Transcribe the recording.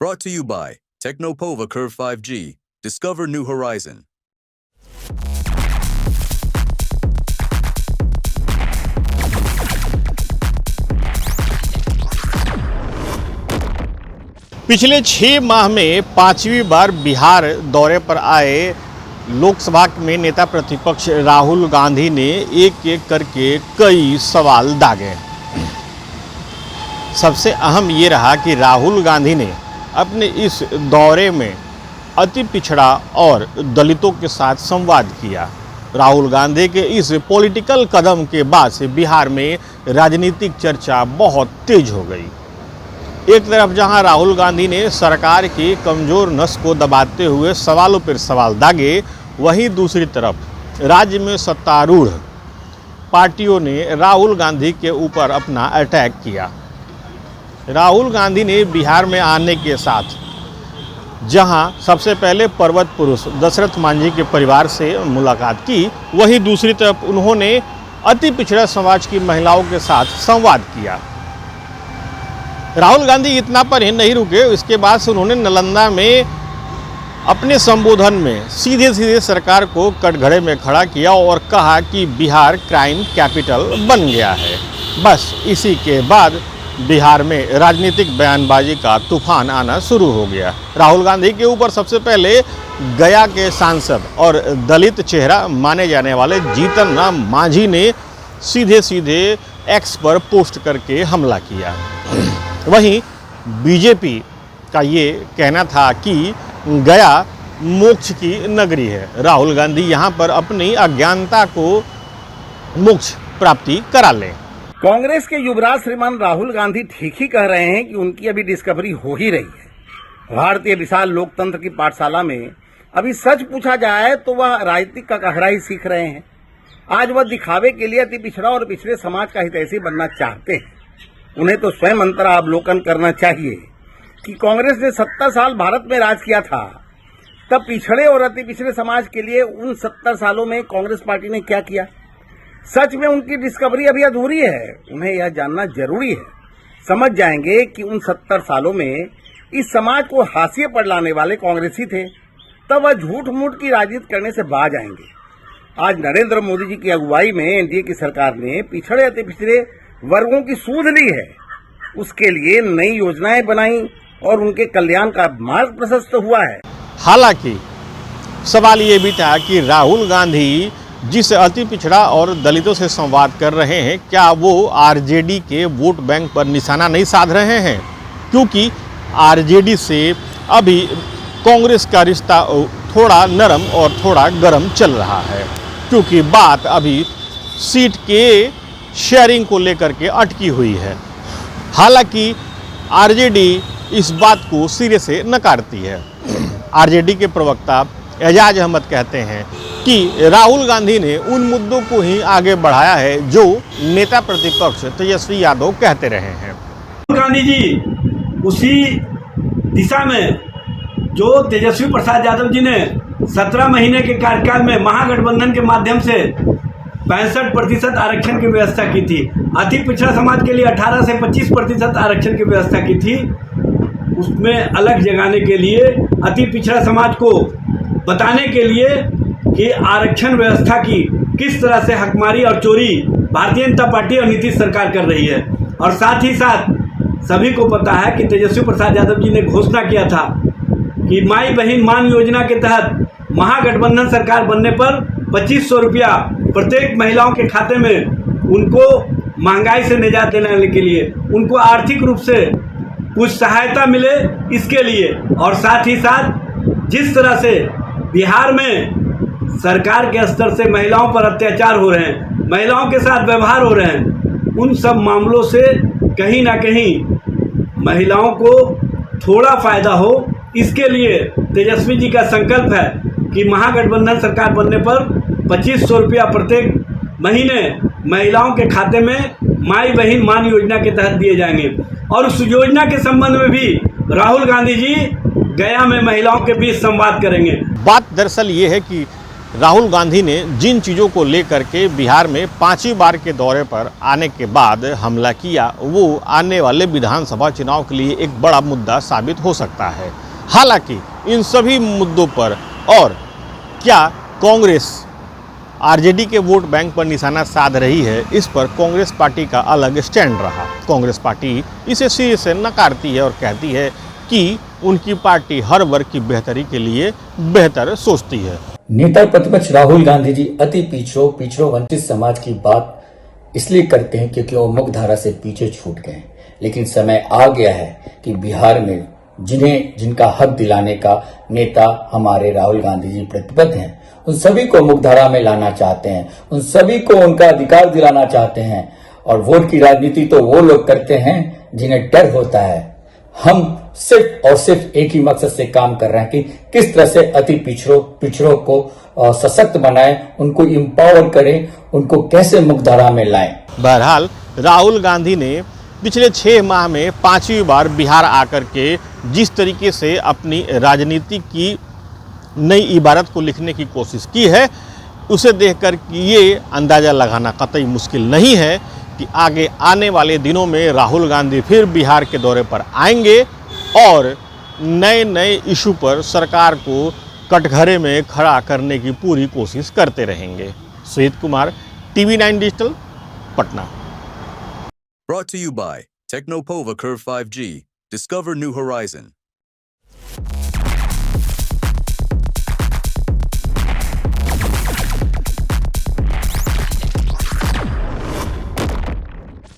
Brought to you by Technopova Curve 5G. Discover new horizon. पिछले 6 माह में 5वीं बार बिहार दौरे पर आए लोकसभा में नेता प्रतिपक्ष राहुल गांधी ने एक एक करके कई सवाल दागे। सबसे अहम ये रहा कि राहुल गांधी ने अपने इस दौरे में अति पिछड़ा और दलितों के साथ संवाद किया। राहुल गांधी के इस पॉलिटिकल कदम के बाद से बिहार में राजनीतिक चर्चा बहुत तेज हो गई। एक तरफ जहां राहुल गांधी ने सरकार की कमजोर नस को दबाते हुए सवालों पर सवाल दागे, वहीं दूसरी तरफ राज्य में सत्तारूढ़ पार्टियों ने राहुल गांधी के ऊपर अपना अटैक किया। राहुल गांधी ने बिहार में आने के साथ जहां सबसे पहले पर्वत पुरुष दशरथ मांझी के परिवार से मुलाकात की, वहीं दूसरी तरफ उन्होंने अति पिछड़ा समाज की महिलाओं के साथ संवाद किया। राहुल गांधी इतना पर ही नहीं रुके, इसके बाद से उन्होंने नालंदा में अपने संबोधन में सीधे सीधे सरकार को कटघरे में खड़ा किया और कहा कि बिहार क्राइम कैपिटल बन गया है। बस इसी के बाद बिहार में राजनीतिक बयानबाजी का तूफान आना शुरू हो गया। राहुल गांधी के ऊपर सबसे पहले गया के सांसद और दलित चेहरा माने जाने वाले जीतन राम मांझी ने सीधे सीधे एक्स पर पोस्ट करके हमला किया। वहीं बीजेपी का ये कहना था कि गया मोक्ष की नगरी है, राहुल गांधी यहाँ पर अपनी अज्ञानता को मोक्ष प्राप्ति करा लें। कांग्रेस के युवराज श्रीमान राहुल गांधी ठीक ही कह रहे हैं कि उनकी अभी डिस्कवरी हो ही रही है। भारतीय विशाल लोकतंत्र की पाठशाला में अभी सच पूछा जाए तो वह राजनीतिक का कहरा ही सीख रहे हैं। आज वह दिखावे के लिए अति पिछड़ा और पिछड़े समाज का हितैषी बनना चाहते हैं। उन्हें तो स्वयं अंतरावलोकन करना चाहिए कि कांग्रेस ने 70 साल भारत में राज किया था, तब पिछड़े और अति पिछड़े समाज के लिए उन 70 सालों में कांग्रेस पार्टी ने क्या किया। सच में उनकी डिस्कवरी अभी अधूरी है। उन्हें यह जानना जरूरी है। समझ जाएंगे कि उन 70 सालों में इस समाज को हाशिए पर लाने वाले कांग्रेसी थे, तब वह झूठ मूठ की राजनीति करने से बाज आएंगे। आज नरेंद्र मोदी जी की अगुवाई में एनडीए की सरकार ने पिछड़े अति पिछड़े वर्गों की सूध ली है। उसके लिए नई योजनाएं बनाई और उनके कल्याण का मार्ग प्रशस्त हुआ है। हालांकि सवाल ये भी था कि राहुल गांधी जिस अति पिछड़ा और दलितों से संवाद कर रहे हैं, क्या वो आरजेडी के वोट बैंक पर निशाना नहीं साध रहे हैं? क्योंकि आरजेडी से अभी कांग्रेस का रिश्ता थोड़ा नरम और थोड़ा गर्म चल रहा है, क्योंकि बात अभी सीट के शेयरिंग को लेकर के अटकी हुई है। हालांकि आरजेडी इस बात को सिरे से नकारती है। आरजेडी के प्रवक्ता एजाज अहमद कहते हैं कि राहुल गांधी ने उन मुद्दों को ही आगे बढ़ाया है जो नेता प्रतिपक्ष तेजस्वी यादव कहते रहे हैं। राहुल गांधी जी उसी दिशा में जो तेजस्वी प्रसाद यादव जी ने 17 महीने के कार्यकाल में महागठबंधन के माध्यम से 65% आरक्षण की व्यवस्था की थी, अति पिछड़ा समाज के लिए 18 से 25% आरक्षण की व्यवस्था की थी। उसमें अलग जगाने के लिए, अति पिछड़ा समाज को बताने के लिए कि आरक्षण व्यवस्था की किस तरह से हकमारी और चोरी भारतीय जनता पार्टी और नीतीश सरकार कर रही है। और साथ ही साथ सभी को पता है कि तेजस्वी प्रसाद यादव जी ने घोषणा किया था कि माई बहन मान योजना के तहत महागठबंधन सरकार बनने पर 2500 रुपया प्रत्येक महिलाओं के खाते में उनको महंगाई से निजात दिलाने के लिए, उनको आर्थिक रूप से कुछ सहायता मिले इसके लिए। और साथ ही साथ जिस तरह से बिहार में सरकार के स्तर से महिलाओं पर अत्याचार हो रहे हैं, महिलाओं के साथ व्यवहार हो रहे हैं, उन सब मामलों से कहीं ना कहीं महिलाओं को थोड़ा फायदा हो, इसके लिए तेजस्वी जी का संकल्प है कि महागठबंधन सरकार बनने पर 2500 रुपया प्रत्येक महीने महिलाओं के खाते में माई बहन मान योजना के तहत दिए जाएंगे। और उस योजना के संबंध में भी राहुल गांधी जी गया में महिलाओं के बीच संवाद करेंगे। बात दरअसल ये है कि राहुल गांधी ने जिन चीज़ों को लेकर के बिहार में 5वीं बार के दौरे पर आने के बाद हमला किया, वो आने वाले विधानसभा चुनाव के लिए एक बड़ा मुद्दा साबित हो सकता है। हालांकि इन सभी मुद्दों पर और क्या कांग्रेस आरजेडी के वोट बैंक पर निशाना साध रही है, इस पर कांग्रेस पार्टी का अलग स्टैंड रहा। कांग्रेस पार्टी इसे सिरे से नकारती है और कहती है कि उनकी पार्टी हर वर्ग की बेहतरी के लिए बेहतर सोचती है। नेता प्रतिपक्ष राहुल गांधी जी अति पिछड़ों वंचित समाज की बात इसलिए करते हैं क्योंकि वो मुख्यधारा से पीछे छूट गए। लेकिन समय आ गया है कि बिहार में जिनका हक दिलाने का नेता हमारे राहुल गांधी जी प्रतिबद्ध हैं, उन सभी को मुख्यधारा में लाना चाहते हैं, उन सभी को उनका अधिकार दिलाना चाहते हैं। और वोट की राजनीति तो वो लोग करते हैं जिन्हें डर होता है। हम सिर्फ और सिर्फ एक ही मकसद से काम कर रहे हैं कि किस तरह से अति पिछड़ों को सशक्त बनाएं, उनको एम्पावर करें, उनको कैसे मुख्यधारा में लाएं। बहरहाल राहुल गांधी ने पिछले 6 माह में 5वीं बार बिहार आकर के जिस तरीके से अपनी राजनीति की नई इबारत को लिखने की कोशिश की है, उसे देखकर ये अंदाज़ा लगाना कतई मुश्किल नहीं है कि आगे आने वाले दिनों में राहुल गांधी फिर बिहार के दौरे पर आएंगे और नए नए इशू पर सरकार को कटघरे में खड़ा करने की पूरी कोशिश करते रहेंगे। Sujeet Kumar, TV9 digital, Patna. Brought to you by Technopova Curve 5G. Discover new horizon.